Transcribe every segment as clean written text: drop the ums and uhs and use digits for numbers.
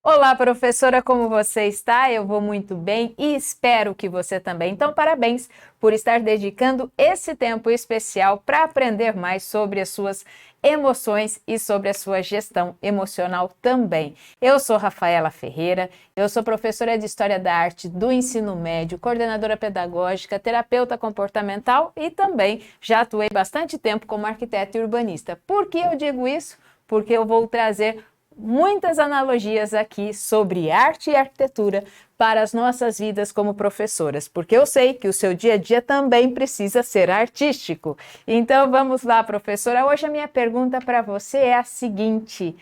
Olá, professora, como você está? Eu vou muito bem e espero que você também. Então, parabéns por estar dedicando esse tempo especial para aprender mais sobre as suas emoções e sobre a sua gestão emocional também. Eu sou Rafaela Ferreira, eu sou professora de História da Arte do Ensino Médio, coordenadora pedagógica, terapeuta comportamental e também já atuei bastante tempo como arquiteta e urbanista. Por que eu digo isso? Porque eu vou trazer muitas analogias aqui sobre arte e arquitetura para as nossas vidas como professoras, porque eu sei que o seu dia a dia também precisa ser artístico. Então vamos lá, professora. Hoje a minha pergunta para você é a seguinte: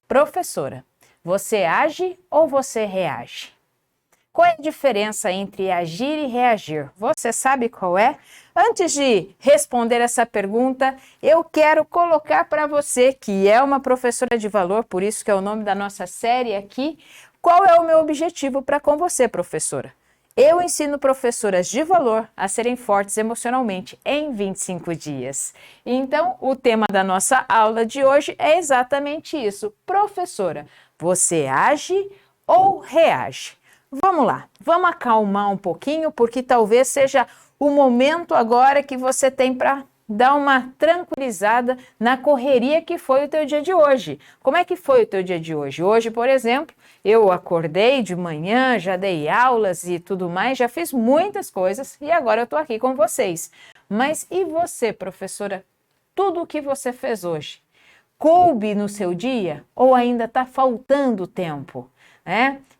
professora, você age ou você reage? Qual é a diferença entre agir e reagir? Você sabe qual é? Antes de responder essa pergunta, eu quero colocar para você, que é uma professora de valor, por isso que é o nome da nossa série aqui, qual é o meu objetivo para com você, professora? Eu ensino professoras de valor a serem fortes emocionalmente em 25 dias. Então, o tema da nossa aula de hoje é exatamente isso. Professora, você age ou reage? Vamos lá, vamos acalmar um pouquinho, porque talvez seja o momento agora que você tem para dar uma tranquilizada na correria que foi o teu dia de hoje. Como é que foi o teu dia de hoje? Hoje, por exemplo, eu acordei de manhã, já dei aulas e tudo mais, já fiz muitas coisas e agora eu estou aqui com vocês. Mas e você, professora? Tudo o que você fez hoje coube no seu dia ou ainda está faltando tempo?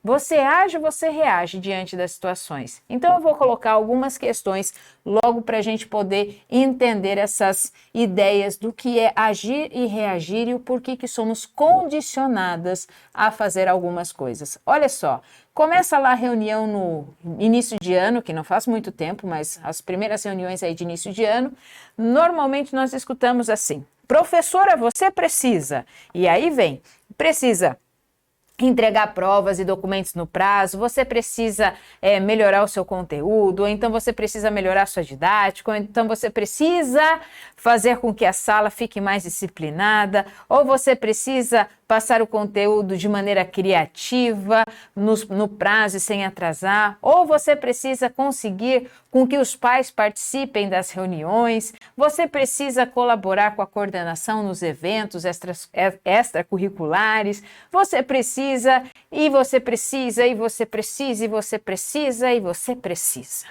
Você age ou você reage diante das situações? Então eu vou colocar algumas questões logo para a gente poder entender essas ideias do que é agir e reagir e o porquê que somos condicionadas a fazer algumas coisas. Olha só, começa lá a reunião no início de ano, que não faz muito tempo, mas as primeiras reuniões aí de início de ano, normalmente nós escutamos assim: professora, você precisa. E aí vem, precisa entregar provas e documentos no prazo, você precisa melhorar o seu conteúdo, ou então você precisa melhorar a sua didática, ou então você precisa fazer com que a sala fique mais disciplinada, ou você precisa passar o conteúdo de maneira criativa, no prazo e sem atrasar, ou você precisa conseguir com que os pais participem das reuniões, você precisa colaborar com a coordenação nos eventos extracurriculares, você precisa, e você precisa, e você precisa, e você precisa, e você precisa.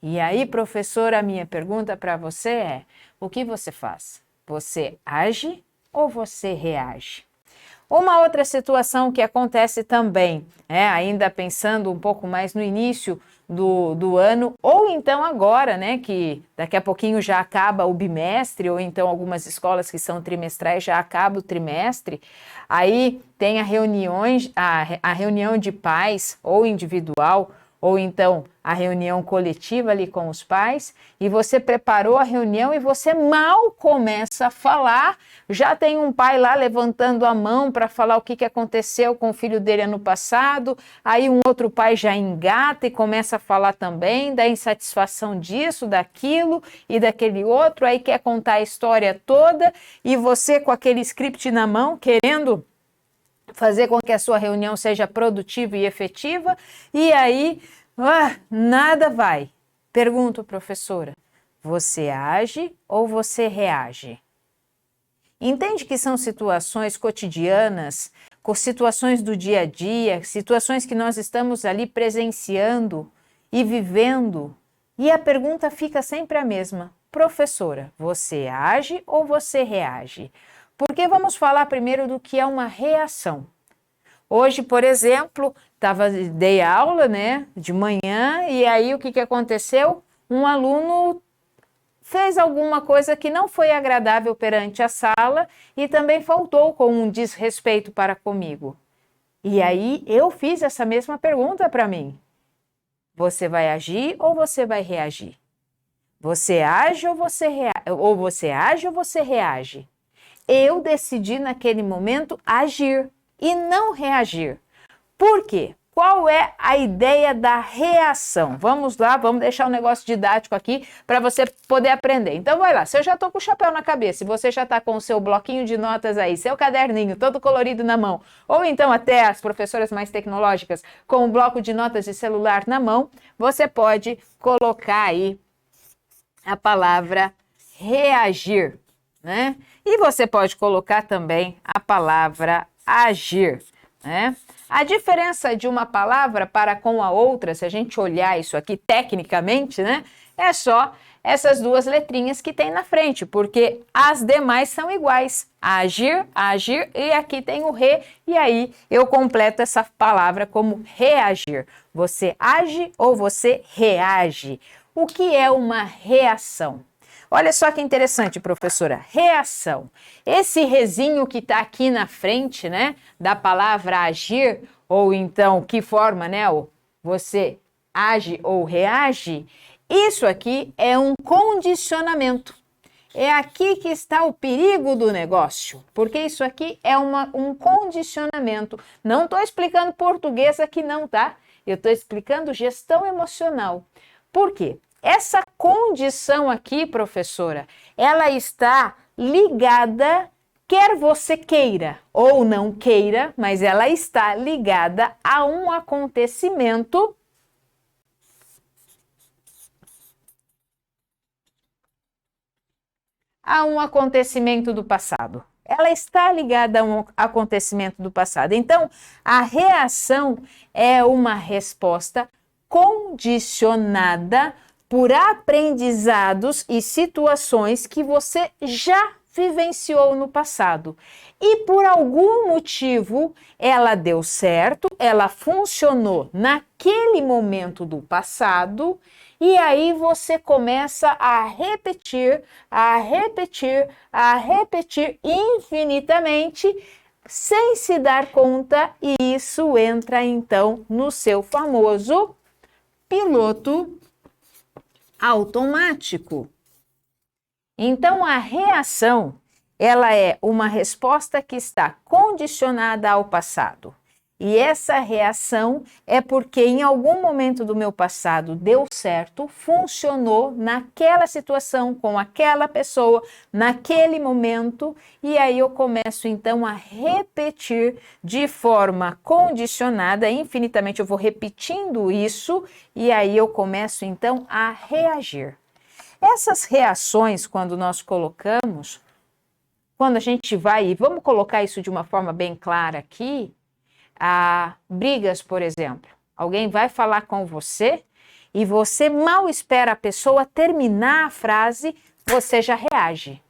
E aí, professora, a minha pergunta para você é: o que você faz? Você age ou você reage? Uma outra situação que acontece também, ainda pensando um pouco mais no início do ano, ou então agora, que daqui a pouquinho já acaba o bimestre, ou então algumas escolas que são trimestrais já acaba o trimestre, aí tem a reunião de pais, ou individual, ou então a reunião coletiva ali com os pais, e você preparou a reunião e você mal começa a falar, já tem um pai lá levantando a mão para falar o que aconteceu com o filho dele ano passado, aí um outro pai já engata e começa a falar também da insatisfação disso, daquilo e daquele outro, aí quer contar a história toda, e você com aquele script na mão, querendo fazer com que a sua reunião seja produtiva e efetiva, e aí nada vai. Pergunto, professora, você age ou você reage? Entende que são situações cotidianas, situações do dia a dia, situações que nós estamos ali presenciando e vivendo, e a pergunta fica sempre a mesma: professora, você age ou você reage? Porque vamos falar primeiro do que é uma reação. Hoje, por exemplo, dei aula, de manhã, e aí o que aconteceu? Um aluno fez alguma coisa que não foi agradável perante a sala e também faltou com um desrespeito para comigo. E aí eu fiz essa mesma pergunta para mim: você vai agir ou você vai reagir? Você age ou você age ou você reage? Eu decidi naquele momento agir e não reagir. Por quê? qual é a ideia da reação? Vamos lá, vamos deixar um negócio didático aqui para você poder aprender. Então vai lá, se eu já estou com o chapéu na cabeça e você já está com o seu bloquinho de notas aí, seu caderninho todo colorido na mão, ou então até as professoras mais tecnológicas com o bloco de notas de celular na mão, você pode colocar aí a palavra reagir, né? E você pode colocar também a palavra agir, né? A diferença de uma palavra para com a outra, se a gente olhar isso aqui tecnicamente, né, é só essas duas letrinhas que tem na frente, porque as demais são iguais. Agir, agir, e aqui tem o re, e aí eu completo essa palavra como reagir. Você age ou você reage? O que é uma reação? Olha só que interessante, professora. Reação. Esse rezinho que está aqui na frente, né, da palavra agir, ou então que forma, né, você age ou reage, isso aqui é um condicionamento. É aqui que está o perigo do negócio, porque isso aqui é um condicionamento. Não estou explicando português aqui não, tá? Eu estou explicando gestão emocional. Por quê? Essa condição aqui, professora, ela está ligada, quer você queira ou não queira, mas ela está ligada a um acontecimento do passado. Ela está ligada a um acontecimento do passado. Então, a reação é uma resposta condicionada por aprendizados e situações que você já vivenciou no passado. E por algum motivo ela deu certo, ela funcionou naquele momento do passado, e aí você começa a repetir, a repetir, a repetir infinitamente, sem se dar conta, e isso entra então no seu famoso piloto automático. Então, a reação, ela é uma resposta que está condicionada ao passado. E essa reação é porque em algum momento do meu passado deu certo, funcionou naquela situação, com aquela pessoa, naquele momento, e aí eu começo então a repetir de forma condicionada, infinitamente eu vou repetindo isso, e aí eu começo então a reagir. Essas reações, quando nós colocamos, quando a gente vai, e vamos colocar isso de uma forma bem clara aqui, brigas, por exemplo. Alguém vai falar com você e você mal espera a pessoa terminar a frase, você já reage.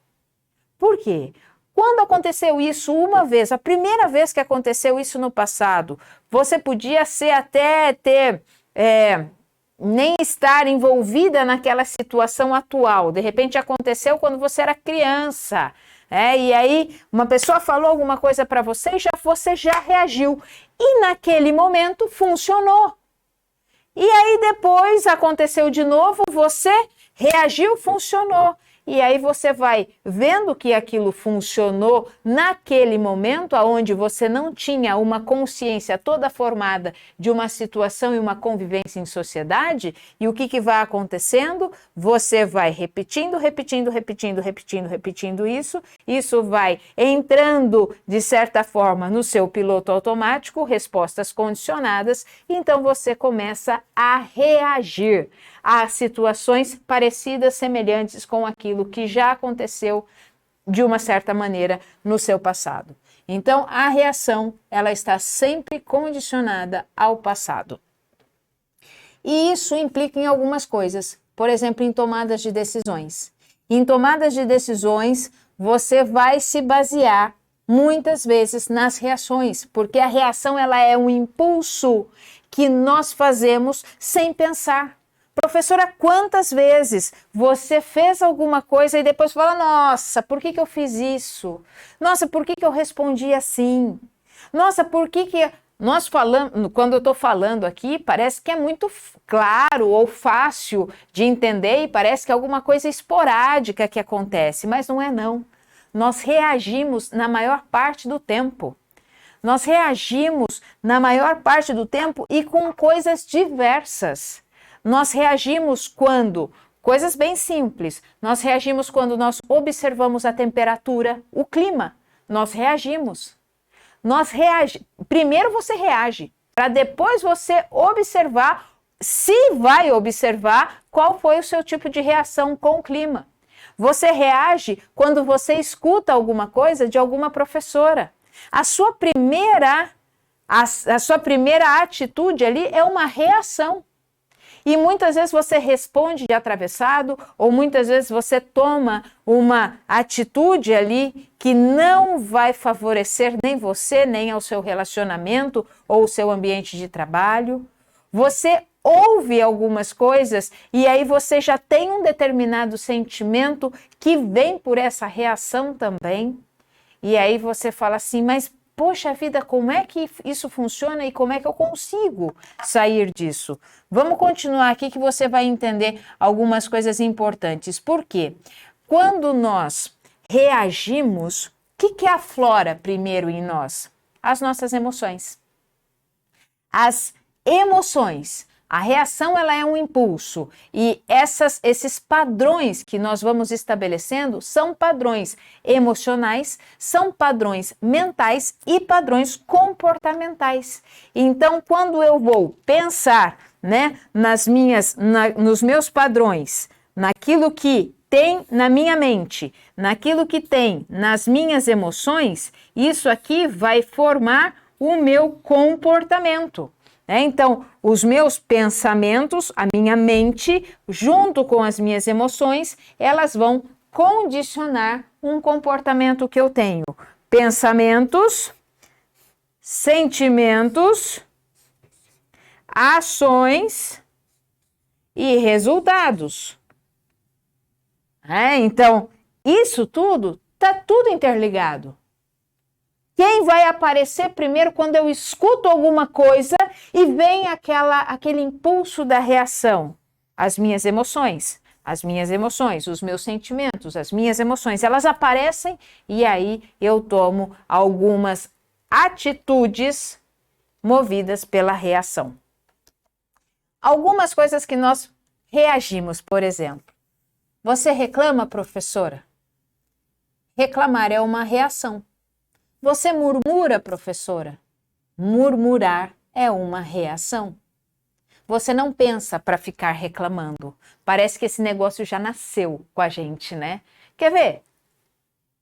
Por quê? Quando aconteceu isso uma vez, a primeira vez que aconteceu isso no passado, você podia ser até ter, nem estar envolvida naquela situação atual. De repente aconteceu quando você era criança. E aí uma pessoa falou alguma coisa para você e você já reagiu. E naquele momento funcionou. E aí depois aconteceu de novo, você reagiu, funcionou. E aí você vai vendo que aquilo funcionou naquele momento, onde você não tinha uma consciência toda formada de uma situação e uma convivência em sociedade, e o que vai acontecendo? Você vai repetindo, repetindo, repetindo, repetindo, repetindo isso vai entrando, de certa forma, no seu piloto automático, respostas condicionadas, e então você começa a reagir a situações parecidas, semelhantes com aquilo que já aconteceu de uma certa maneira no seu passado. Então, a reação, ela está sempre condicionada ao passado. E isso implica em algumas coisas, por exemplo, em tomadas de decisões. Em tomadas de decisões, você vai se basear muitas vezes nas reações, porque a reação ela é um impulso que nós fazemos sem pensar. Professora, quantas vezes você fez alguma coisa e depois fala, nossa, por que eu fiz isso? Nossa, por que eu respondi assim? Nossa, por que nós falamos, quando eu estou falando aqui, parece que é muito claro ou fácil de entender e parece que é alguma coisa esporádica que acontece, mas não é não. Nós reagimos na maior parte do tempo. Nós reagimos na maior parte do tempo e com coisas diversas. Nós reagimos quando, coisas bem simples, nós reagimos quando nós observamos a temperatura, o clima. Nós reagimos. Primeiro você reage, para depois você observar, se vai observar, qual foi o seu tipo de reação com o clima. Você reage quando você escuta alguma coisa de alguma professora. A sua primeira atitude ali é uma reação. E muitas vezes você responde de atravessado, ou muitas vezes você toma uma atitude ali que não vai favorecer nem você, nem ao seu relacionamento ou o seu ambiente de trabalho. Você ouve algumas coisas e aí você já tem um determinado sentimento que vem por essa reação também. E aí você fala assim, mas poxa vida, como é que isso funciona e como é que eu consigo sair disso? Vamos continuar aqui que você vai entender algumas coisas importantes. Por quê? Quando nós reagimos, o que aflora primeiro em nós? As nossas emoções. As emoções. A reação ela é um impulso e esses padrões que nós vamos estabelecendo são padrões emocionais, são padrões mentais e padrões comportamentais. Então, quando eu vou pensar, né, nos meus padrões, naquilo que tem na minha mente, naquilo que tem nas minhas emoções, isso aqui vai formar o meu comportamento. Então, os meus pensamentos, a minha mente, junto com as minhas emoções, elas vão condicionar um comportamento que eu tenho. Pensamentos, sentimentos, ações e resultados. Então, isso tudo está tudo interligado. Quem vai aparecer primeiro quando eu escuto alguma coisa e vem aquele impulso da reação? As minhas emoções, os meus sentimentos, as minhas emoções, elas aparecem e aí eu tomo algumas atitudes movidas pela reação. Algumas coisas que nós reagimos, por exemplo. Você reclama, professora? Reclamar é uma reação. Você murmura, professora? Murmurar é uma reação. Você não pensa para ficar reclamando. Parece que esse negócio já nasceu com a gente, né? Quer ver?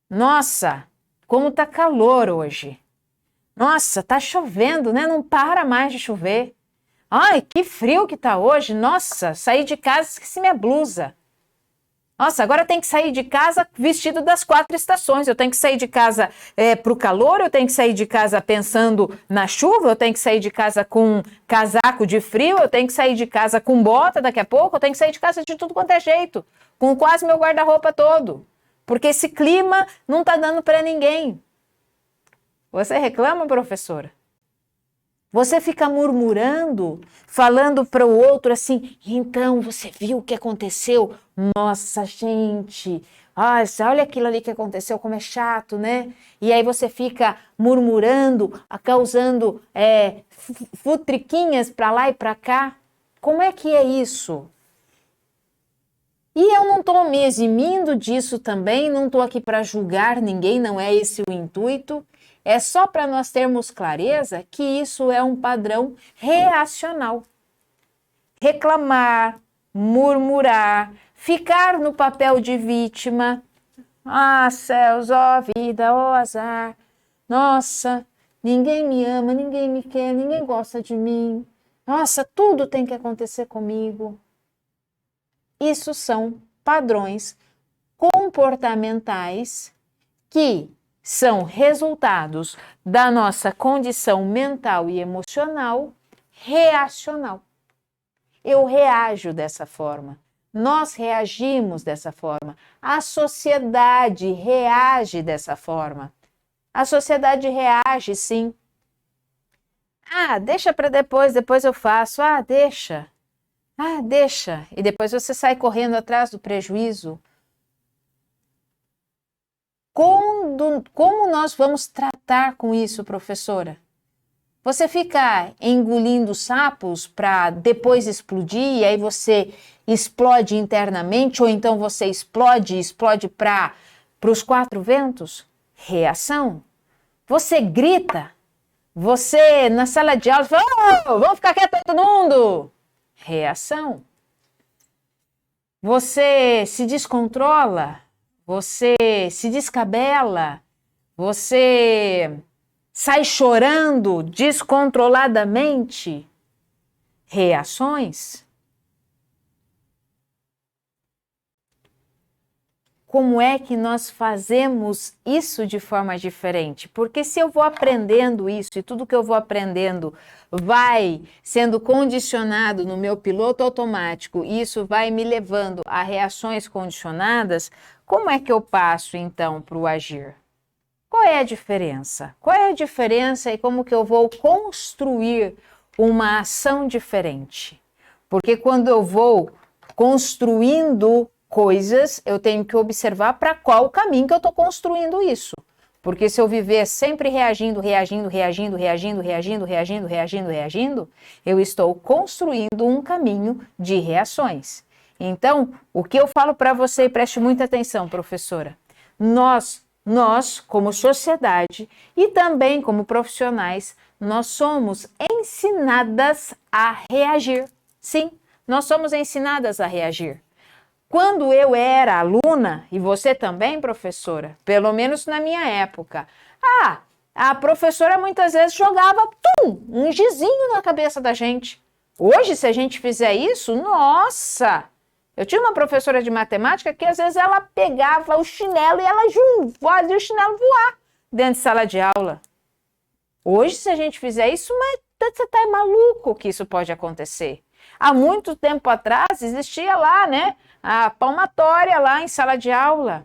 Nossa, como tá calor hoje. Nossa, tá chovendo, né? Não para mais de chover. Ai, que frio que tá hoje. Nossa, saí de casa, esqueci minha blusa. Nossa, agora tem que sair de casa vestido das 4 estações. Eu tenho que sair de casa para o calor, eu tenho que sair de casa pensando na chuva, eu tenho que sair de casa com casaco de frio, eu tenho que sair de casa com bota daqui a pouco, eu tenho que sair de casa de tudo quanto é jeito, com quase meu guarda-roupa todo. Porque esse clima não está dando para ninguém. Você reclama, professora? Você fica murmurando, falando para o outro assim, então, você viu o que aconteceu? Nossa, gente, olha aquilo ali que aconteceu, como é chato, né? E aí você fica murmurando, causando futriquinhas para lá e para cá. Como é que é isso? E eu não estou me eximindo disso também, não estou aqui para julgar ninguém, não é esse o intuito. É só para nós termos clareza que isso é um padrão reacional. Reclamar, murmurar, ficar no papel de vítima. Ah, céus, ó vida, ó azar. Nossa, ninguém me ama, ninguém me quer, ninguém gosta de mim. Nossa, tudo tem que acontecer comigo. Isso são padrões comportamentais que são resultados da nossa condição mental e emocional reacional. Eu reajo dessa forma. Nós reagimos dessa forma. A sociedade reage dessa forma. A sociedade reage, sim. Ah, deixa para depois eu faço. Ah, deixa. Ah, deixa. E depois você sai correndo atrás do prejuízo. como nós vamos tratar com isso, professora? Você fica engolindo sapos para depois explodir e aí você explode internamente ou então você explode para os quatro ventos? Reação. Você grita. Você na sala de aula fala, oh, vamos ficar quieto todo mundo. Reação. Você se descontrola. Você se descabela. Você sai chorando descontroladamente? Reações? Como é que nós fazemos isso de forma diferente? Porque se eu vou aprendendo isso e tudo que eu vou aprendendo vai sendo condicionado no meu piloto automático e isso vai me levando a reações condicionadas, como é que eu passo então para o agir? Qual é a diferença? Qual é a diferença e como que eu vou construir uma ação diferente? Porque quando eu vou construindo coisas, eu tenho que observar para qual caminho que eu estou construindo isso. Porque se eu viver sempre reagindo, eu estou construindo um caminho de reações. Então, o que eu falo para você, e preste muita atenção, professora, nós, como sociedade e também como profissionais, nós somos ensinadas a reagir. Sim, nós somos ensinadas a reagir. Quando eu era aluna, e você também, professora, pelo menos na minha época, a professora muitas vezes jogava um gizinho na cabeça da gente. Hoje, se a gente fizer isso, nossa! Eu tinha uma professora de matemática que às vezes ela pegava o chinelo e ela fazia o chinelo voar dentro de sala de aula. Hoje, se a gente fizer isso, mas você tá maluco que isso pode acontecer. Há muito tempo atrás existia lá, né, a palmatória lá em sala de aula.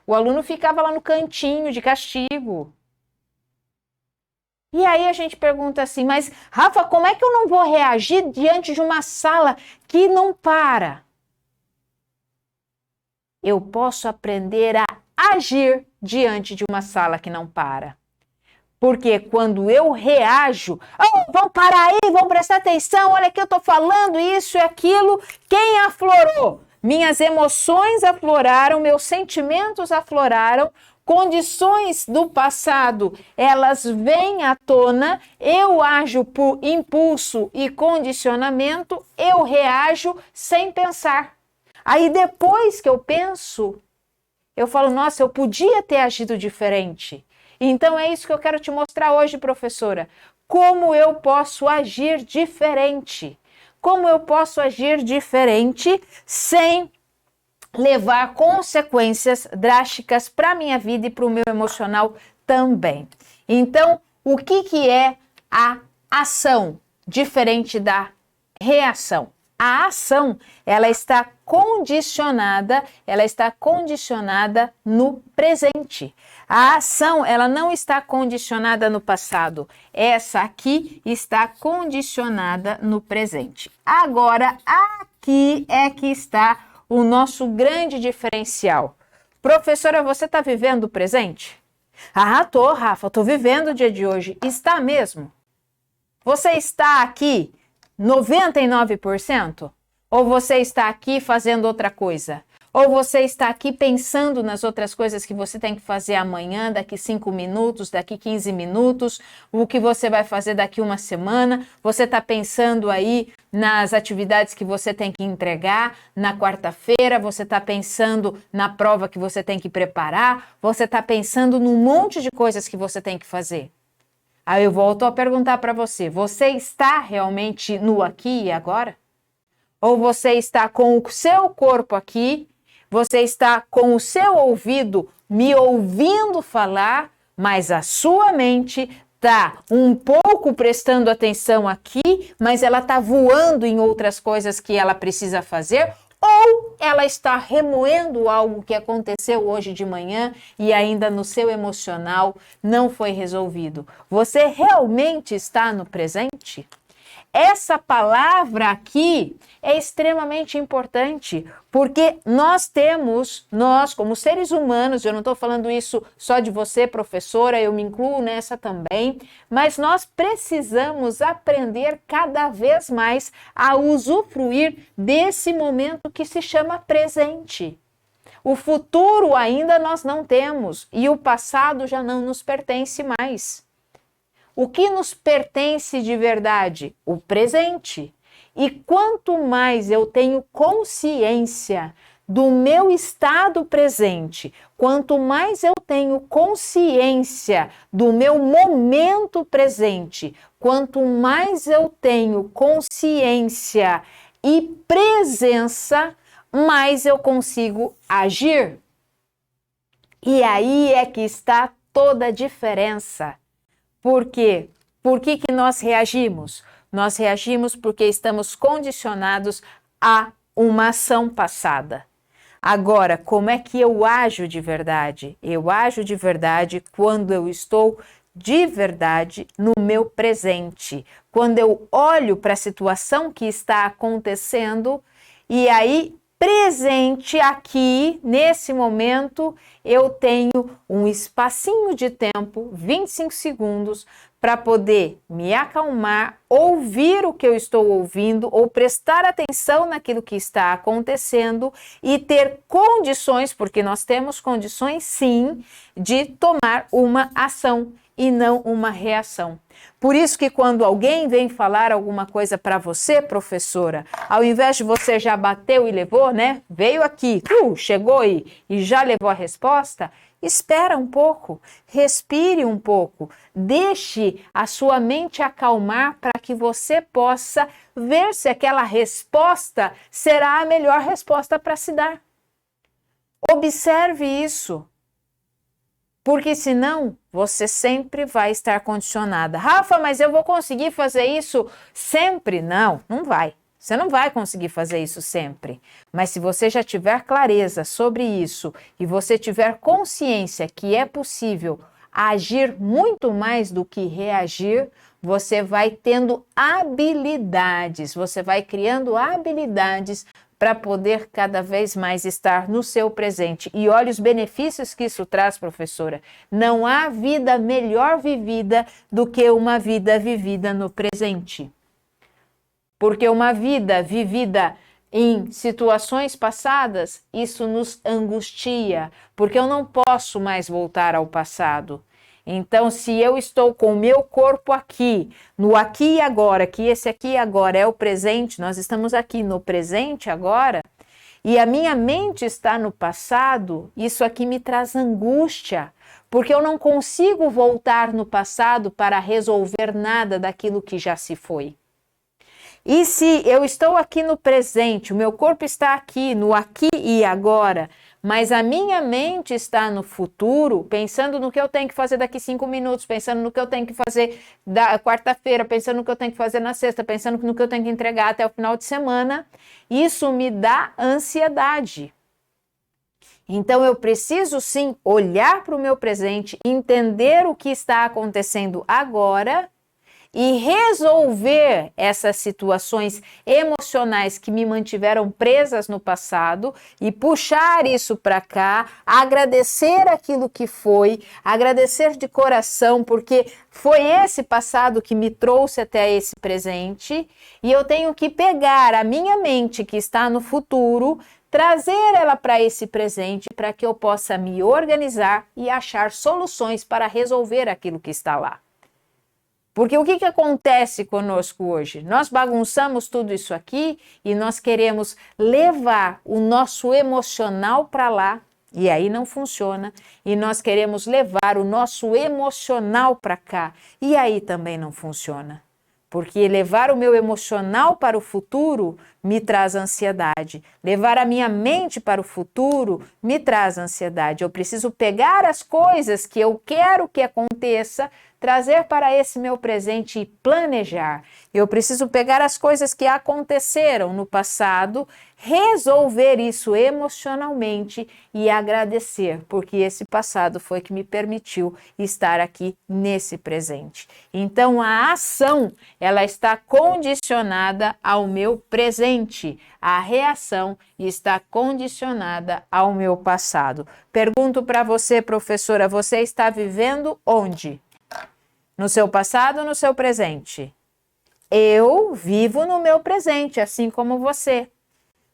O aluno ficava lá no cantinho de castigo. E aí a gente pergunta assim, mas Rafa, como é que eu não vou reagir diante de uma sala que não para? Eu posso aprender a agir diante de uma sala que não para. Porque quando eu reajo, vamos parar aí, vamos prestar atenção, olha aqui eu estou falando isso e aquilo, quem aflorou? Minhas emoções afloraram, meus sentimentos afloraram, condições do passado, elas vêm à tona, eu ajo por impulso e condicionamento, eu reajo sem pensar. Aí depois que eu penso, eu falo, nossa, eu podia ter agido diferente. Então é isso que eu quero te mostrar hoje, professora. Como eu posso agir diferente? Como eu posso agir diferente sem levar consequências drásticas para a minha vida e para o meu emocional também. Então, o que é a ação diferente da reação? A ação, ela está condicionada no presente. A ação, ela não está condicionada no passado. Essa aqui está condicionada no presente. Agora, aqui é que está o nosso grande diferencial. Professora, você está vivendo o presente? Tô, Rafa, estou vivendo o dia de hoje. Está mesmo? Você está aqui 99%? Ou você está aqui fazendo outra coisa? Ou você está aqui pensando nas outras coisas que você tem que fazer amanhã, daqui 5 minutos, daqui 15 minutos, o que você vai fazer daqui uma semana? Você está pensando aí nas atividades que você tem que entregar na quarta-feira? Você está pensando na prova que você tem que preparar? Você está pensando num monte de coisas que você tem que fazer? Aí eu volto a perguntar para você, você está realmente no aqui e agora? Ou você está com o seu corpo aqui, você está com o seu ouvido me ouvindo falar, mas a sua mente está um pouco prestando atenção aqui, mas ela está voando em outras coisas que ela precisa fazer, ou ela está remoendo algo que aconteceu hoje de manhã e ainda no seu emocional não foi resolvido. Você realmente está no presente? Essa palavra aqui é extremamente importante, porque nós como seres humanos, eu não estou falando isso só de você, professora, eu me incluo nessa também, mas nós precisamos aprender cada vez mais a usufruir desse momento que se chama presente. O futuro ainda nós não temos e o passado já não nos pertence mais. O que nos pertence de verdade? O presente. E quanto mais eu tenho consciência do meu estado presente, quanto mais eu tenho consciência do meu momento presente, quanto mais eu tenho consciência e presença, mais eu consigo agir. E aí é que está toda a diferença. Por quê? Por que nós reagimos? Nós reagimos porque estamos condicionados a uma ação passada. Agora, como é que eu ajo de verdade? Eu ajo de verdade quando eu estou de verdade no meu presente. Quando eu olho para a situação que está acontecendo e aí presente aqui, nesse momento, eu tenho um espacinho de tempo, 25 segundos, para poder me acalmar, ouvir o que eu estou ouvindo ou prestar atenção naquilo que está acontecendo e ter condições, porque nós temos condições sim, de tomar uma ação e não uma reação. Por isso que quando alguém vem falar alguma coisa para você, professora, ao invés de você já bateu e levou, né? Veio aqui, chegou e já levou a resposta, espera um pouco, respire um pouco, deixe a sua mente acalmar para que você possa ver se aquela resposta será a melhor resposta para se dar. Observe isso. Porque senão você sempre vai estar condicionada. Rafa, mas eu vou conseguir fazer isso sempre? Não, não vai. Você não vai conseguir fazer isso sempre. Mas se você já tiver clareza sobre isso e você tiver consciência que é possível agir muito mais do que reagir, você vai tendo habilidades, você vai criando habilidades para poder cada vez mais estar no seu presente. E olha os benefícios que isso traz, professora. Não há vida melhor vivida do que uma vida vivida no presente. Porque uma vida vivida em situações passadas, isso nos angustia, porque eu não posso mais voltar ao passado. Então, se eu estou com o meu corpo aqui, no aqui e agora, que esse aqui e agora é o presente, nós estamos aqui no presente agora, e a minha mente está no passado, isso aqui me traz angústia, porque eu não consigo voltar no passado para resolver nada daquilo que já se foi. E se eu estou aqui no presente, o meu corpo está aqui, no aqui e agora, mas a minha mente está no futuro, pensando no que eu tenho que fazer daqui 5 minutos, pensando no que eu tenho que fazer da quarta-feira, pensando no que eu tenho que fazer na sexta, pensando no que eu tenho que entregar até o final de semana, isso me dá ansiedade. Então eu preciso sim olhar para o meu presente, entender o que está acontecendo agora e resolver essas situações emocionais que me mantiveram presas no passado e puxar isso para cá, agradecer aquilo que foi, agradecer de coração, porque foi esse passado que me trouxe até esse presente, e eu tenho que pegar a minha mente que está no futuro, trazer ela para esse presente para que eu possa me organizar e achar soluções para resolver aquilo que está lá. Porque o que acontece conosco hoje? Nós bagunçamos tudo isso aqui e nós queremos levar o nosso emocional para lá, e aí não funciona, e nós queremos levar o nosso emocional para cá, e aí também não funciona. Porque levar o meu emocional para o futuro me traz ansiedade. Levar a minha mente para o futuro me traz ansiedade. Eu preciso pegar as coisas que eu quero que aconteça, trazer para esse meu presente e planejar. Eu preciso pegar as coisas que aconteceram no passado, resolver isso emocionalmente e agradecer, porque esse passado foi que me permitiu estar aqui nesse presente. Então a ação, ela está condicionada ao meu presente. A reação está condicionada ao meu passado. Pergunto para você, professora, você está vivendo onde? No seu passado ou no seu presente? Eu vivo no meu presente, assim como você.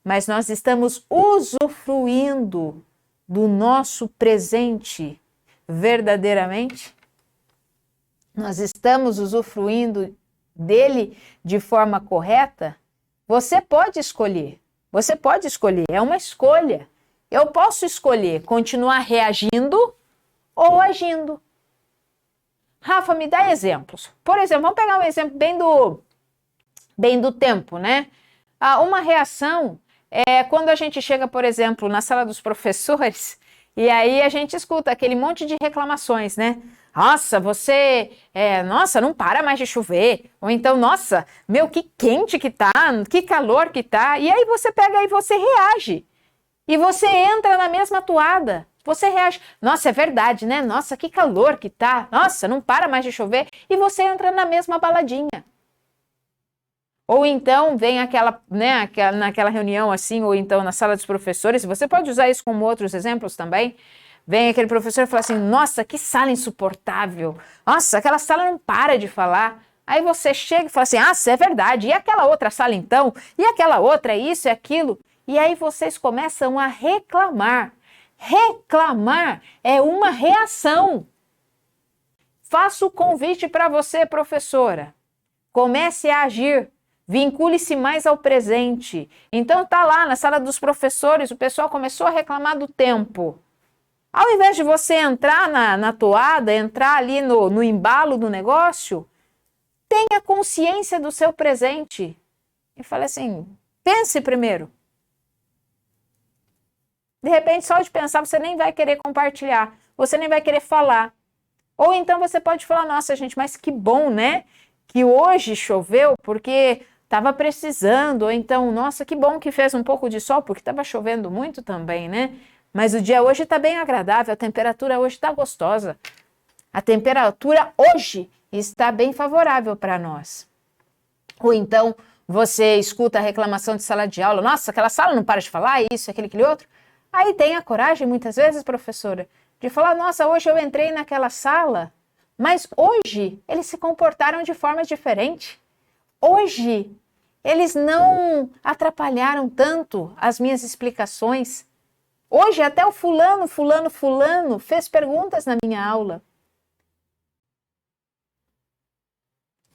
Mas nós estamos usufruindo do nosso presente verdadeiramente? Nós estamos usufruindo dele de forma correta? Você pode escolher. Você pode escolher. É uma escolha. Eu posso escolher continuar reagindo ou agindo. Rafa, me dá exemplos. Por exemplo, vamos pegar um exemplo bem do tempo, né? Uma reação é quando a gente chega, por exemplo, na sala dos professores e aí a gente escuta aquele monte de reclamações, né? Nossa, nossa, não para mais de chover. Ou então, nossa, meu, que quente que tá, que calor que tá. E aí você pega e você reage. E você entra na mesma toada. Você reage. Nossa, é verdade, né? Nossa, que calor que tá. Nossa, não para mais de chover. E você entra na mesma baladinha. Ou então vem naquela reunião assim, ou então na sala dos professores. Você pode usar isso como outros exemplos também. Vem aquele professor e fala assim, nossa, que sala insuportável. Nossa, aquela sala não para de falar. Aí você chega e fala assim, isso é verdade. E aquela outra sala então? E aquela outra, isso e aquilo? E aí vocês começam a reclamar. Reclamar é uma reação. Faço o convite para você, professora. Comece a agir. Vincule-se mais ao presente. Então tá lá na sala dos professores, o pessoal começou a reclamar do tempo. Ao invés de você entrar na toada, entrar ali no embalo do negócio, tenha consciência do seu presente. E fale assim, pense primeiro. De repente, só de pensar, você nem vai querer compartilhar, você nem vai querer falar. Ou então você pode falar, nossa gente, mas que bom, né? Que hoje choveu porque estava precisando. Ou então, nossa, que bom que fez um pouco de sol, porque estava chovendo muito também, né? Mas o dia hoje está bem agradável, a temperatura hoje está gostosa. A temperatura hoje está bem favorável para nós. Ou então, você escuta a reclamação de sala de aula, nossa, aquela sala não para de falar, isso, aquele outro. Aí tem a coragem, muitas vezes, professora, de falar, nossa, hoje eu entrei naquela sala, mas hoje eles se comportaram de forma diferente. Hoje eles não atrapalharam tanto as minhas explicações. Hoje até o fulano fez perguntas na minha aula.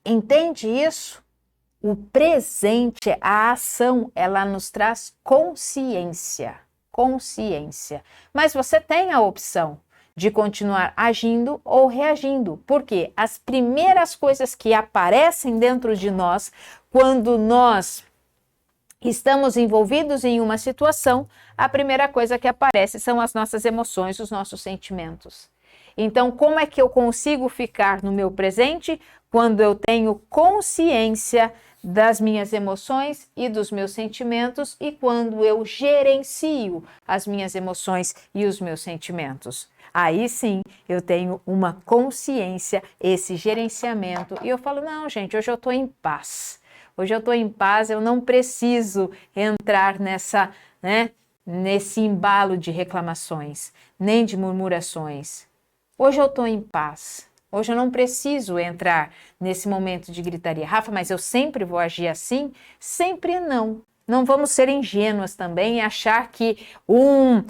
Entende isso? O presente, a ação, ela nos traz consciência. Consciência. Mas você tem a opção de continuar agindo ou reagindo. Porque as primeiras coisas que aparecem dentro de nós, quando nós estamos envolvidos em uma situação, a primeira coisa que aparece são as nossas emoções, os nossos sentimentos. Então, como é que eu consigo ficar no meu presente? Quando eu tenho consciência das minhas emoções e dos meus sentimentos e quando eu gerencio as minhas emoções e os meus sentimentos. Aí sim, eu tenho uma consciência, esse gerenciamento e eu falo, não, gente, hoje eu estou em paz. Hoje eu estou em paz, eu não preciso entrar nesse embalo de reclamações, nem de murmurações. Hoje eu estou em paz. Hoje eu não preciso entrar nesse momento de gritaria. Rafa, mas eu sempre vou agir assim? Sempre não. Não vamos ser ingênuas também e achar que um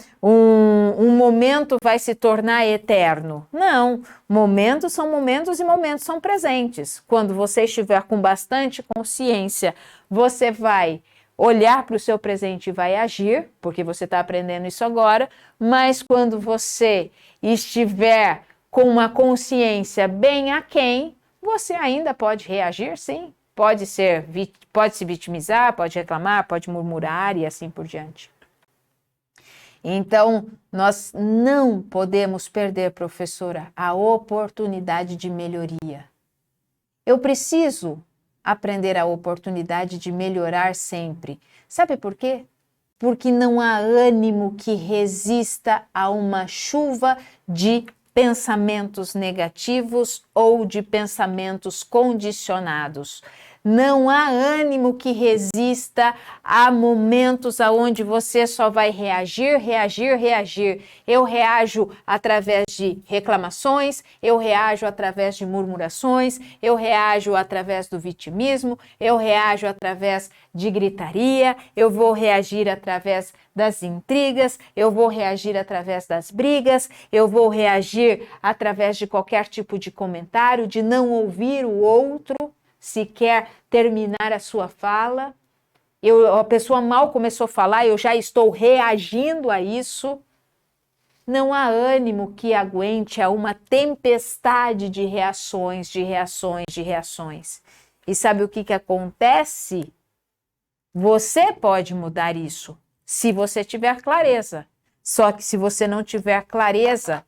momento vai se tornar eterno. Não, momentos são momentos e momentos são presentes. Quando você estiver com bastante consciência, você vai olhar para o seu presente e vai agir, porque você está aprendendo isso agora, mas quando você estiver com uma consciência bem aquém, você ainda pode reagir, sim. Pode se vitimizar, pode reclamar, pode murmurar e assim por diante. Então, nós não podemos perder, professora, a oportunidade de melhoria. Eu preciso aprender a oportunidade de melhorar sempre. Sabe por quê? Porque não há ânimo que resista a uma chuva de pensamentos negativos ou de pensamentos condicionados. Não há ânimo que resista a momentos onde você só vai reagir, reagir, reagir. Eu reajo através de reclamações, eu reajo através de murmurações, eu reajo através do vitimismo, eu reajo através de gritaria, eu vou reagir através das intrigas, eu vou reagir através das brigas, eu vou reagir através de qualquer tipo de comentário, de não ouvir o outro. Se quer terminar a sua fala, a pessoa mal começou a falar, eu já estou reagindo a isso. Não há ânimo que aguente a uma tempestade de reações, de reações, de reações. E sabe o que acontece? Você pode mudar isso, se você tiver clareza. Só que se você não tiver clareza,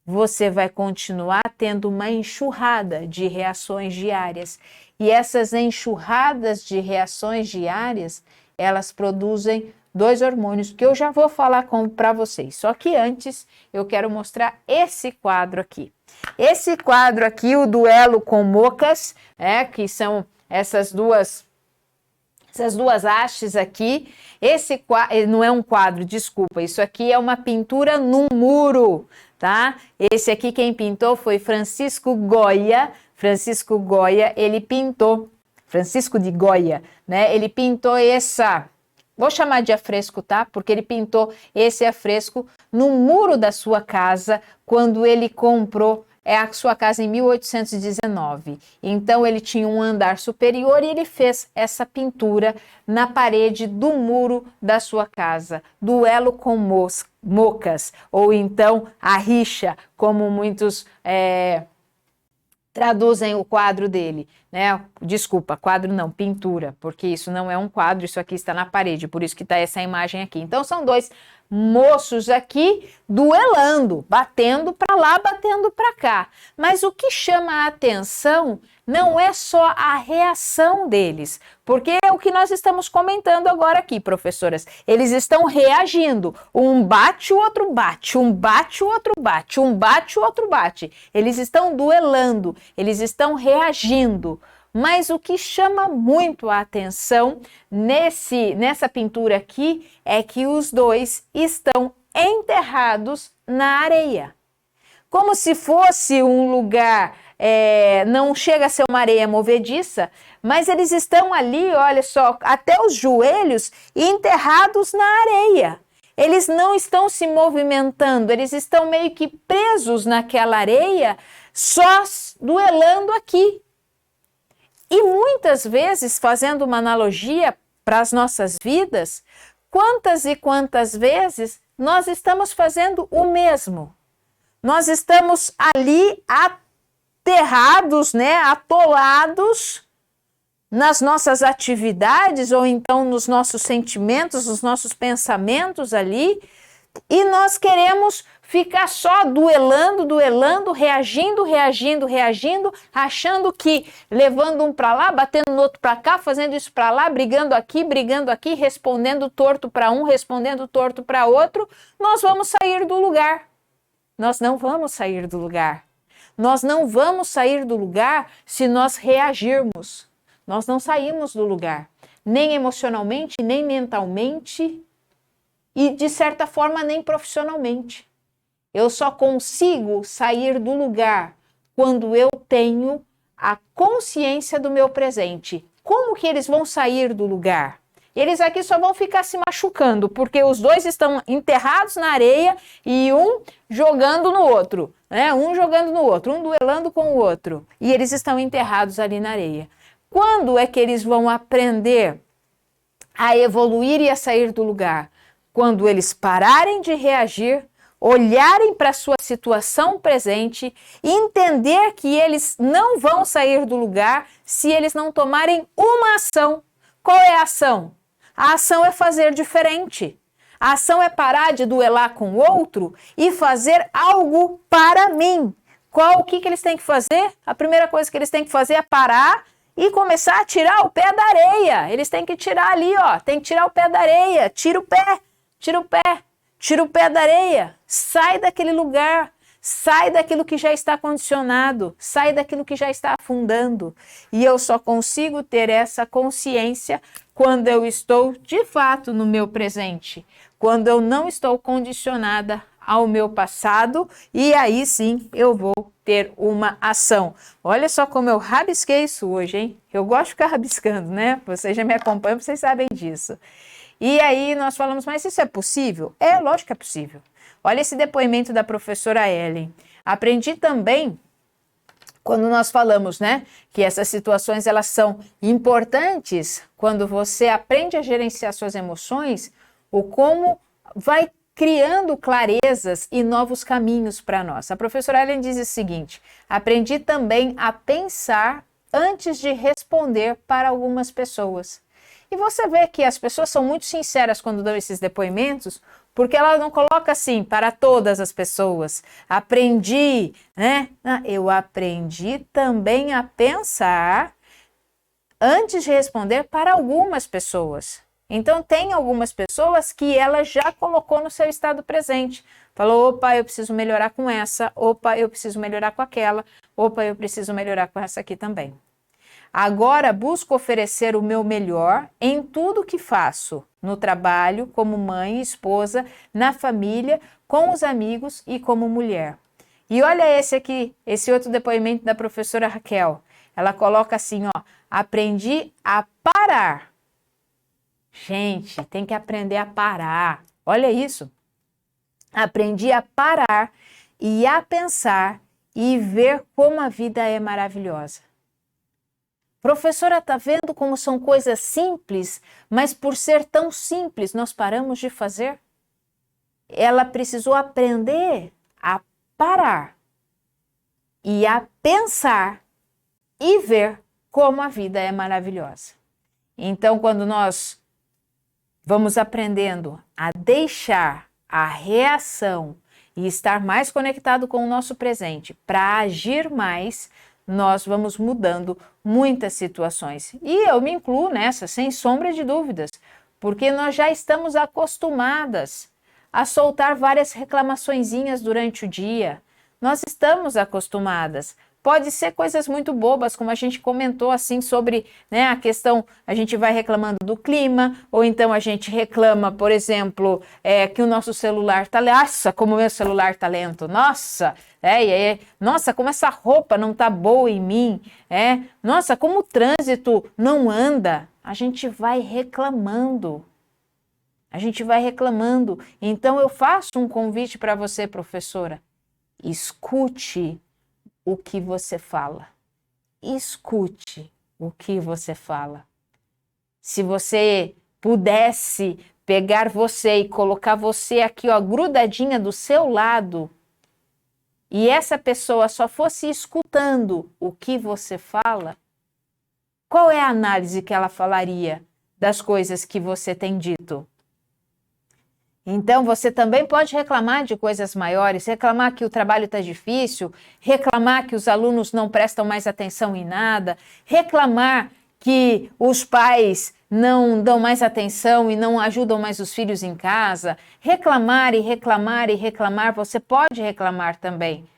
você vai continuar tendo uma enxurrada de reações diárias. E essas enxurradas de reações diárias, elas produzem 2 hormônios que eu já vou falar para vocês. Só que antes eu quero mostrar esse quadro aqui. Esse quadro aqui, o duelo com mocas, que são essas duas hastes aqui. Esse não é um quadro, desculpa, isso aqui é uma pintura num muro, tá? Esse aqui quem pintou foi Francisco Goya. Francisco Goya, ele pintou, Francisco de Goya, né? Ele pintou vou chamar de afresco, tá? Porque ele pintou esse afresco no muro da sua casa quando ele comprou a sua casa em 1819. Então ele tinha um andar superior e ele fez essa pintura na parede do muro da sua casa. Duelo com mocas, ou então a rixa, como muitos traduzem o quadro dele, né? Desculpa, quadro não, pintura, porque isso não é um quadro, isso aqui está na parede, por isso que está essa imagem aqui. Então são 2 moços aqui duelando, batendo para lá, batendo para cá. Mas o que chama a atenção não é só a reação deles, porque é o que nós estamos comentando agora aqui, professoras. Eles estão reagindo. Um bate, o outro bate, um bate, o outro bate, um bate, o outro bate. Eles estão duelando, eles estão reagindo. Mas o que chama muito a atenção nessa pintura aqui é que os 2 estão enterrados na areia. Como se fosse um lugar, não chega a ser uma areia movediça, mas eles estão ali, olha só, até os joelhos enterrados na areia. Eles não estão se movimentando, eles estão meio que presos naquela areia, só duelando aqui. E muitas vezes, fazendo uma analogia para as nossas vidas, quantas e quantas vezes nós estamos fazendo o mesmo? Nós estamos ali aterrados, né, atolados nas nossas atividades ou então nos nossos sentimentos, nos nossos pensamentos ali, e nós queremos ficar só duelando, reagindo, achando que levando um para lá, batendo no outro para cá, fazendo isso para lá, brigando aqui, respondendo torto para um, respondendo torto para outro, nós vamos sair do lugar. Nós não vamos sair do lugar. Nós não vamos sair do lugar se nós reagirmos. Nós não saímos do lugar, nem emocionalmente, nem mentalmente e, de certa forma, nem profissionalmente. Eu só consigo sair do lugar quando eu tenho a consciência do meu presente. Como que eles vão sair do lugar? Eles aqui só vão ficar se machucando, porque os 2 estão enterrados na areia e um jogando no outro, né? Um jogando no outro, um duelando com o outro. E eles estão enterrados ali na areia. Quando é que eles vão aprender a evoluir e a sair do lugar? Quando eles pararem de reagir, olharem para a sua situação presente e entender que eles não vão sair do lugar se eles não tomarem uma ação. Qual é a ação? A ação é fazer diferente. A ação é parar de duelar com o outro e fazer algo para mim. O que eles têm que fazer? A primeira coisa que eles têm que fazer é parar e começar a tirar o pé da areia. Eles têm que tirar ali, ó. Tem que tirar o pé da areia. Tira o pé, tira o pé, tira o pé da areia. Sai daquele lugar. Sai daquilo que já está condicionado. Sai daquilo que já está afundando. E eu só consigo ter essa consciência quando eu estou, de fato, no meu presente. Quando eu não estou condicionada ao meu passado, e aí sim eu vou ter uma ação. Olha só como eu rabisquei isso hoje, hein? Eu gosto de ficar rabiscando, né? Vocês já me acompanham, vocês sabem disso. E aí nós falamos, mas isso é possível? É, lógico que é possível. Olha esse depoimento da professora Ellen. Aprendi também, quando nós falamos, né, que essas situações elas são importantes, quando você aprende a gerenciar suas emoções, o como vai criando clarezas e novos caminhos para nós. A professora Ellen diz o seguinte: aprendi também a pensar antes de responder para algumas pessoas. E você vê que as pessoas são muito sinceras quando dão esses depoimentos, porque ela não coloca assim, para todas as pessoas. Aprendi, né? Eu aprendi também a pensar antes de responder para algumas pessoas. Então, tem algumas pessoas que ela já colocou no seu estado presente. Falou, opa, eu preciso melhorar com essa. Opa, eu preciso melhorar com aquela. Opa, eu preciso melhorar com essa aqui também. Agora, busco oferecer o meu melhor em tudo que faço. No trabalho, como mãe e esposa, na família, com os amigos e como mulher. E olha esse aqui, esse outro depoimento da professora Raquel. Ela coloca assim, ó, aprendi a parar. Gente, tem que aprender a parar. Olha isso. Aprendi a parar e a pensar e ver como a vida é maravilhosa. Professora, tá vendo como são coisas simples, mas por ser tão simples, nós paramos de fazer? Ela precisou aprender a parar e a pensar e ver como a vida é maravilhosa. Então, quando nós vamos aprendendo a deixar a reação e estar mais conectado com o nosso presente para agir mais, nós vamos mudando muitas situações. E eu me incluo nessa, sem sombra de dúvidas, porque nós já estamos acostumadas a soltar várias reclamaçõezinhas durante o dia. Nós estamos acostumadas. Pode ser coisas muito bobas, como a gente comentou assim sobre, né, a questão, a gente vai reclamando do clima, ou então a gente reclama, por exemplo, que o nosso celular tá, nossa, como o meu celular tá lento, nossa, nossa, como essa roupa não tá boa em mim, nossa, como o trânsito não anda. A gente vai reclamando. A gente vai reclamando. Então eu faço um convite para você, professora. Escute o que você fala. Escute o que você fala. Se você pudesse pegar você e colocar você aqui, ó, grudadinha do seu lado, e essa pessoa só fosse escutando o que você fala, qual é a análise que ela falaria das coisas que você tem dito? Então, você também pode reclamar de coisas maiores, reclamar que o trabalho está difícil, reclamar que os alunos não prestam mais atenção em nada, reclamar que os pais não dão mais atenção e não ajudam mais os filhos em casa, reclamar e reclamar e reclamar, você pode reclamar também.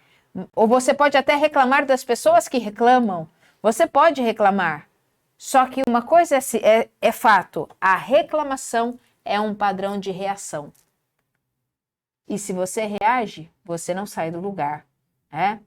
Ou você pode até reclamar das pessoas que reclamam, você pode reclamar. Só que uma coisa é fato, a reclamação é um padrão de reação. E se você reage, você não sai do lugar, né?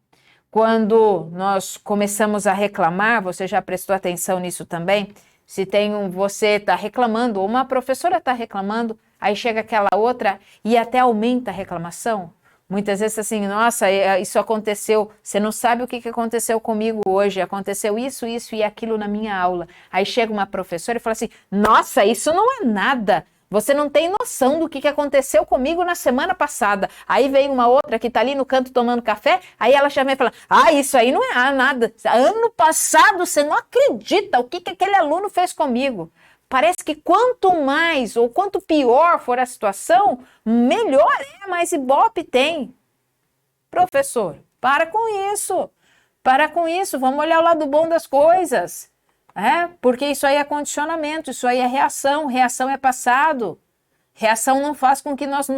Quando nós começamos a reclamar, você já prestou atenção nisso também? Se você está reclamando, ou uma professora está reclamando, aí chega aquela outra e até aumenta a reclamação. Muitas vezes assim, nossa, isso aconteceu, você não sabe o que aconteceu comigo hoje, aconteceu isso, isso e aquilo na minha aula. Aí chega uma professora e fala assim, nossa, isso não é nada, você não tem noção do que aconteceu comigo na semana passada. Aí vem uma outra que está ali no canto tomando café, aí ela já vem e fala, isso aí não é nada, ano passado você não acredita o que aquele aluno fez comigo. Parece que quanto mais ou quanto pior for a situação, melhor é, mais ibope tem. Professor, para com isso. Para com isso, vamos olhar o lado bom das coisas. Porque isso aí é condicionamento, isso aí é reação, reação é passado. Reação não faz com que nós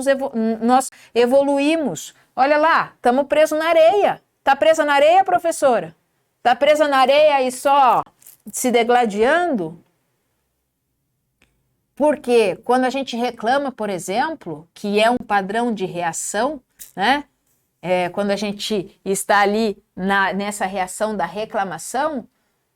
evoluímos. Olha lá, estamos presos na areia. Está presa na areia, professora? Está presa na areia e só se degladiando? Porque quando a gente reclama, por exemplo, que é um padrão de reação, né? Quando a gente está ali nessa reação da reclamação,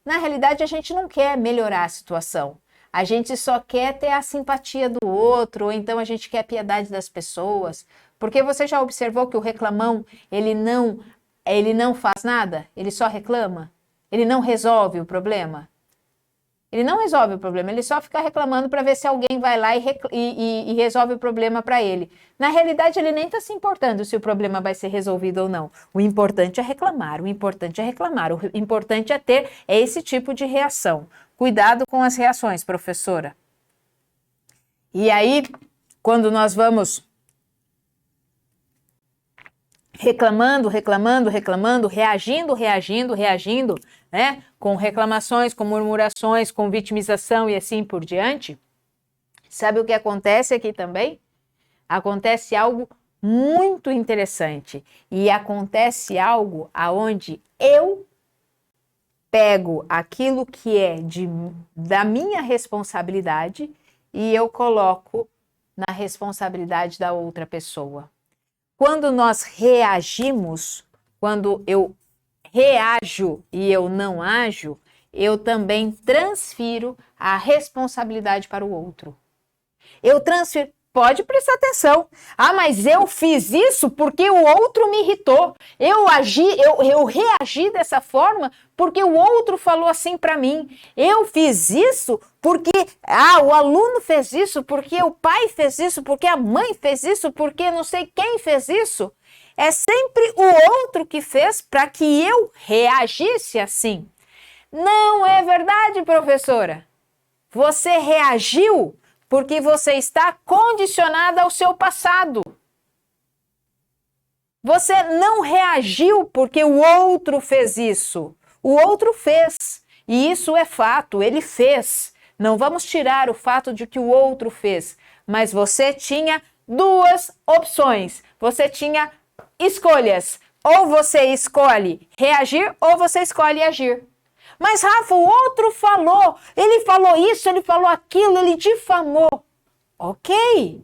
na realidade a gente não quer melhorar a situação. A gente só quer ter a simpatia do outro, ou então a gente quer a piedade das pessoas. Porque você já observou que o reclamão, ele não faz nada? Ele só reclama? Ele não resolve o problema? Ele não resolve o problema, ele só fica reclamando para ver se alguém vai lá e resolve o problema para ele. Na realidade, ele nem está se importando se o problema vai ser resolvido ou não. O importante é reclamar, o importante é reclamar, o importante é ter esse tipo de reação. Cuidado com as reações, professora. E aí, quando nós vamos reclamando, reagindo, né? Com reclamações, com murmurações, com vitimização e assim por diante. Sabe o que acontece aqui também? Acontece algo muito interessante. E acontece algo aonde eu pego aquilo que é da minha responsabilidade e eu coloco na responsabilidade da outra pessoa. Quando nós reagimos, quando eu reajo e eu não ajo, eu também transfiro a responsabilidade para o outro. Eu transfiro, pode prestar atenção. Mas eu fiz isso porque o outro me irritou. Eu reagi dessa forma porque o outro falou assim para mim. Eu fiz isso porque o aluno fez isso, porque o pai fez isso, porque a mãe fez isso, porque não sei quem fez isso. É sempre o outro que fez para que eu reagisse assim. Não é verdade, professora. Você reagiu porque você está condicionada ao seu passado. Você não reagiu porque o outro fez isso. O outro fez. E isso é fato, ele fez. Não vamos tirar o fato de que o outro fez. Mas você tinha duas opções. Você tinha escolhas. Ou você escolhe reagir ou você escolhe agir. Mas, Rafa, o outro falou, ele falou isso, ele falou aquilo, ele difamou. Ok.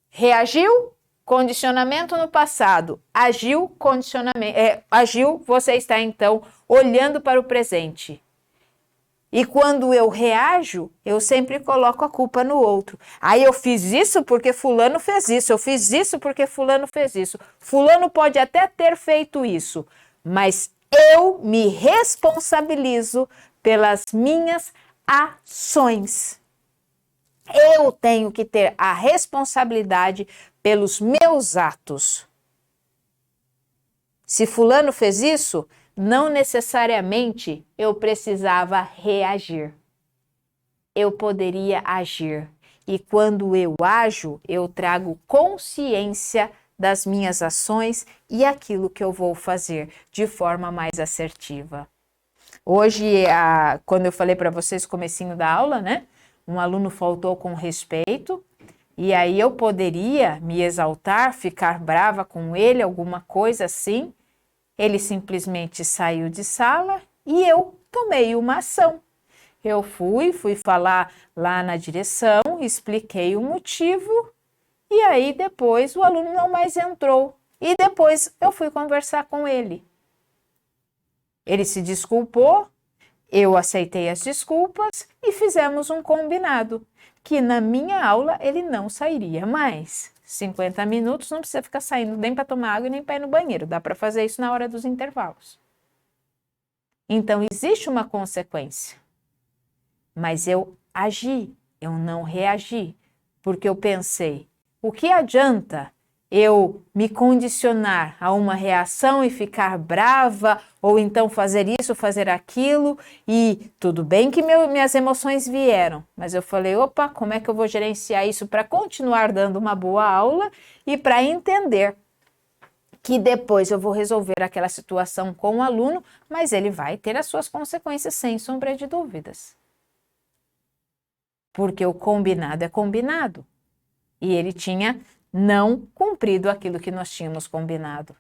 Reagiu, condicionamento no passado. Agiu, condicionamento. Agiu, você está então olhando para o presente. E quando eu reajo, eu sempre coloco a culpa no outro. Aí eu fiz isso porque fulano fez isso, eu fiz isso porque fulano fez isso. Fulano pode até ter feito isso, mas eu me responsabilizo pelas minhas ações. Eu tenho que ter a responsabilidade pelos meus atos. Se fulano fez isso, não necessariamente eu precisava reagir. Eu poderia agir. E quando eu ajo, eu trago consciência das minhas ações e aquilo que eu vou fazer de forma mais assertiva. Hoje, quando eu falei para vocês, comecinho da aula, né? Um aluno faltou com respeito e aí eu poderia me exaltar, ficar brava com ele, alguma coisa assim. Ele simplesmente saiu de sala e eu tomei uma ação. Eu fui falar lá na direção, expliquei o motivo e aí depois o aluno não mais entrou. E depois eu fui conversar com ele. Ele se desculpou, eu aceitei as desculpas e fizemos um combinado, que na minha aula ele não sairia mais. 50 minutos não precisa ficar saindo nem para tomar água e nem para ir no banheiro. Dá para fazer isso na hora dos intervalos. Então, existe uma consequência. Mas eu agi, eu não reagi. Porque eu pensei, o que adianta eu me condicionar a uma reação e ficar brava, ou então fazer isso, fazer aquilo, e tudo bem que minhas emoções vieram, mas eu falei, opa, como é que eu vou gerenciar isso para continuar dando uma boa aula e para entender que depois eu vou resolver aquela situação com o aluno, mas ele vai ter as suas consequências, sem sombra de dúvidas. Porque o combinado é combinado. E ele tinha não cumprido aquilo que nós tínhamos combinado.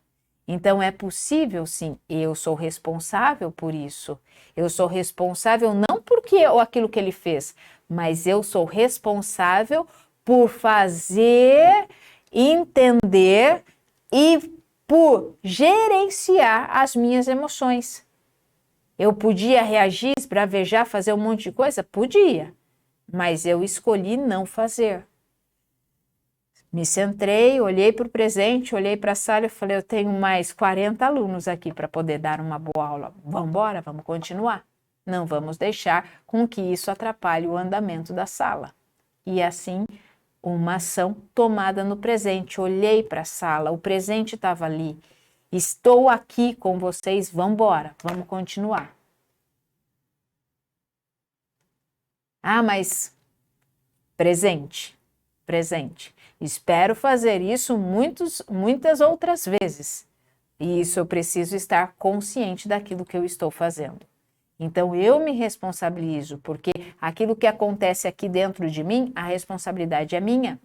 Então é possível, sim, eu sou responsável por isso. Eu sou responsável não porque aquilo que ele fez, mas eu sou responsável por fazer, entender e por gerenciar as minhas emoções. Eu podia reagir, esbravejar, fazer um monte de coisa? Podia, mas eu escolhi não fazer. Me centrei, olhei para o presente, olhei para a sala e falei, eu tenho mais 40 alunos aqui para poder dar uma boa aula. Vamos embora, vamos continuar. Não vamos deixar com que isso atrapalhe o andamento da sala. E assim, uma ação tomada no presente. Olhei para a sala, o presente estava ali. Estou aqui com vocês, vamos embora, vamos continuar. Ah, mas presente. Espero fazer isso muitas outras vezes. E isso eu preciso estar consciente daquilo que eu estou fazendo. Então eu me responsabilizo, porque aquilo que acontece aqui dentro de mim, a responsabilidade é minha.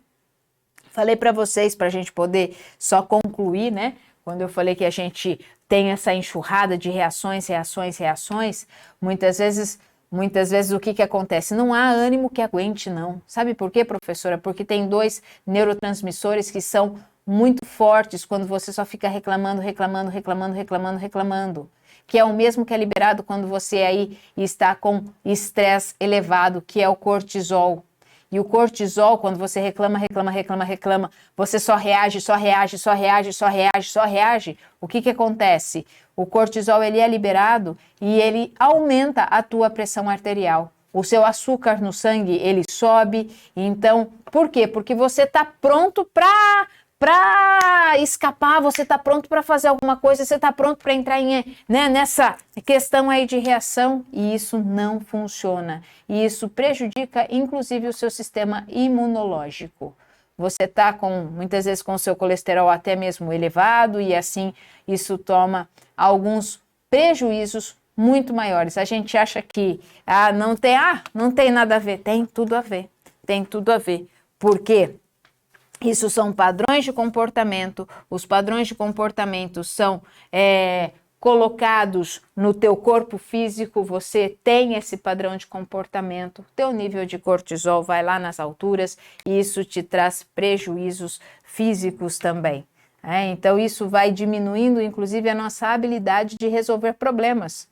Falei para vocês, para a gente poder só concluir, né? Quando eu falei que a gente tem essa enxurrada de reações, muitas vezes o que acontece? Não há ânimo que aguente, não. Sabe por quê, professora? Porque tem 2 neurotransmissores que são muito fortes quando você só fica reclamando, que é o mesmo que é liberado quando você aí está com estresse elevado, que é o cortisol. E o cortisol, quando você reclama, você só reage. O que acontece? O cortisol, ele é liberado e ele aumenta a tua pressão arterial. O seu açúcar no sangue, ele sobe. Então, por quê? Porque você está pronto para escapar, você está pronto para fazer alguma coisa, você está pronto para entrar nessa questão aí de reação, e isso não funciona. E isso prejudica, inclusive, o seu sistema imunológico. Você está muitas vezes com o seu colesterol até mesmo elevado, e assim isso toma alguns prejuízos muito maiores. A gente acha que não tem nada a ver. Tem tudo a ver. Por quê? Isso são padrões de comportamento. Os padrões de comportamento são colocados no teu corpo físico. Você tem esse padrão de comportamento. Teu nível de cortisol vai lá nas alturas e isso te traz prejuízos físicos também. Então isso vai diminuindo, inclusive, a nossa habilidade de resolver problemas.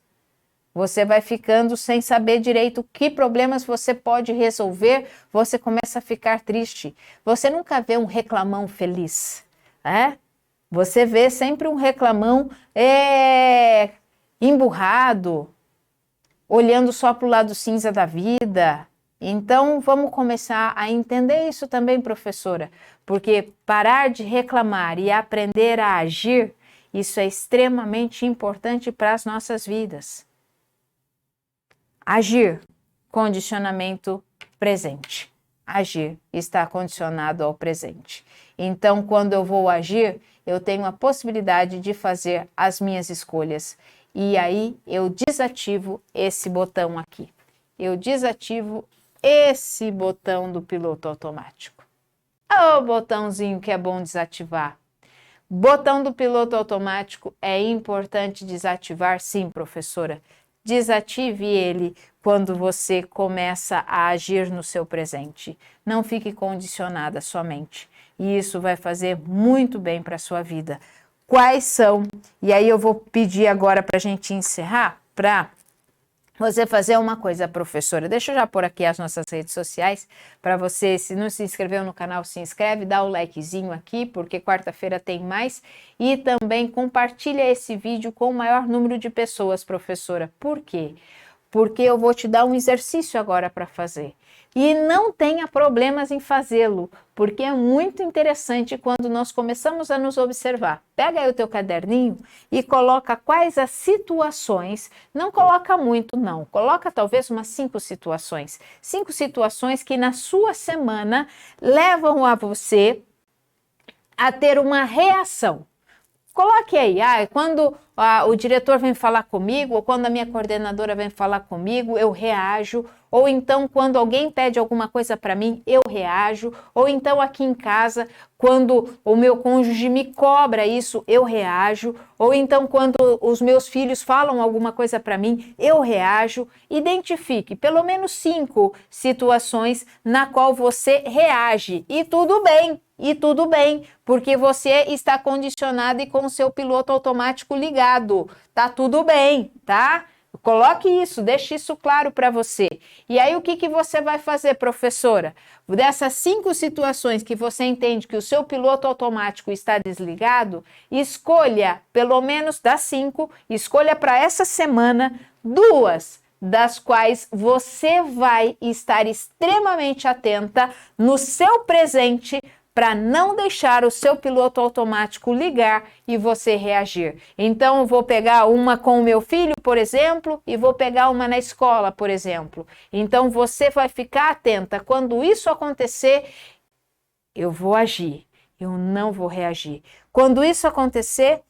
Você vai ficando sem saber direito que problemas você pode resolver, você começa a ficar triste. Você nunca vê um reclamão feliz, Você vê sempre um reclamão emburrado, olhando só para o lado cinza da vida. Então, vamos começar a entender isso também, professora, porque parar de reclamar e aprender a agir, isso é extremamente importante para as nossas vidas. Agir, condicionamento presente. Agir está condicionado ao presente. Então, quando eu vou agir, eu tenho a possibilidade de fazer as minhas escolhas. E aí, eu desativo esse botão aqui. Eu desativo esse botão do piloto automático. O botãozinho que é bom desativar. Botão do piloto automático é importante desativar, sim, professora. Desative ele quando você começa a agir no seu presente. Não fique condicionada somente. E isso vai fazer muito bem para a sua vida. Quais são? E aí eu vou pedir agora para a gente encerrar, para você fazer uma coisa, professora. Deixa eu já pôr aqui as nossas redes sociais para você, se não se inscreveu no canal, se inscreve, dá o likezinho aqui, porque quarta-feira tem mais. E também compartilha esse vídeo com o maior número de pessoas, professora. Por quê? porque eu vou te dar um exercício agora para fazer. E não tenha problemas em fazê-lo, porque é muito interessante quando nós começamos a nos observar. Pega aí o teu caderninho e coloca quais as situações, não coloca muito não, coloca talvez umas 5 situações. 5 situações que na sua semana levam a você a ter uma reação. Coloque aí, quando o diretor vem falar comigo, ou quando a minha coordenadora vem falar comigo, eu reajo. Ou então, quando alguém pede alguma coisa para mim, eu reajo. Ou então, aqui em casa, quando o meu cônjuge me cobra isso, eu reajo. Ou então, quando os meus filhos falam alguma coisa para mim, eu reajo. Identifique pelo menos 5 situações na qual você reage. E tudo bem. E tudo bem, porque você está condicionado e com o seu piloto automático ligado. Tá tudo bem, tá? Coloque isso, deixe isso claro para você. E aí o que você vai fazer, professora? Dessas 5 situações que você entende que o seu piloto automático está desligado, escolha, pelo menos das 5, escolha para essa semana 2 das quais você vai estar extremamente atenta no seu presente para não deixar o seu piloto automático ligar e você reagir. Então, eu vou pegar uma com o meu filho, por exemplo, e vou pegar uma na escola, por exemplo. Então, você vai ficar atenta. Quando isso acontecer, eu vou agir, eu não vou reagir. Quando isso acontecer,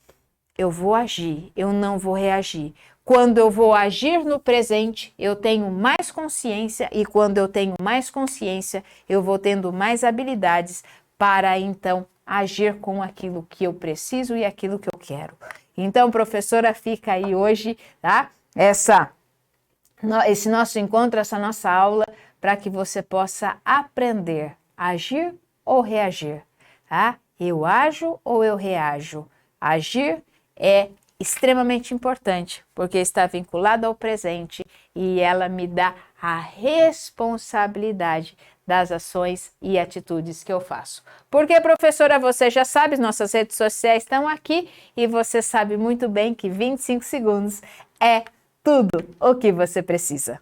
eu vou agir, eu não vou reagir. Quando eu vou agir no presente, eu tenho mais consciência, e quando eu tenho mais consciência, eu vou tendo mais habilidades para então agir com aquilo que eu preciso e aquilo que eu quero. Então, professora, fica aí hoje, tá? Esse nosso encontro, essa nossa aula, para que você possa aprender a agir ou reagir, tá? Eu ajo ou eu reajo? Agir é extremamente importante, porque está vinculado ao presente e ela me dá a responsabilidade das ações e atitudes que eu faço. Porque, professora, você já sabe, nossas redes sociais estão aqui e você sabe muito bem que 25 segundos é tudo o que você precisa.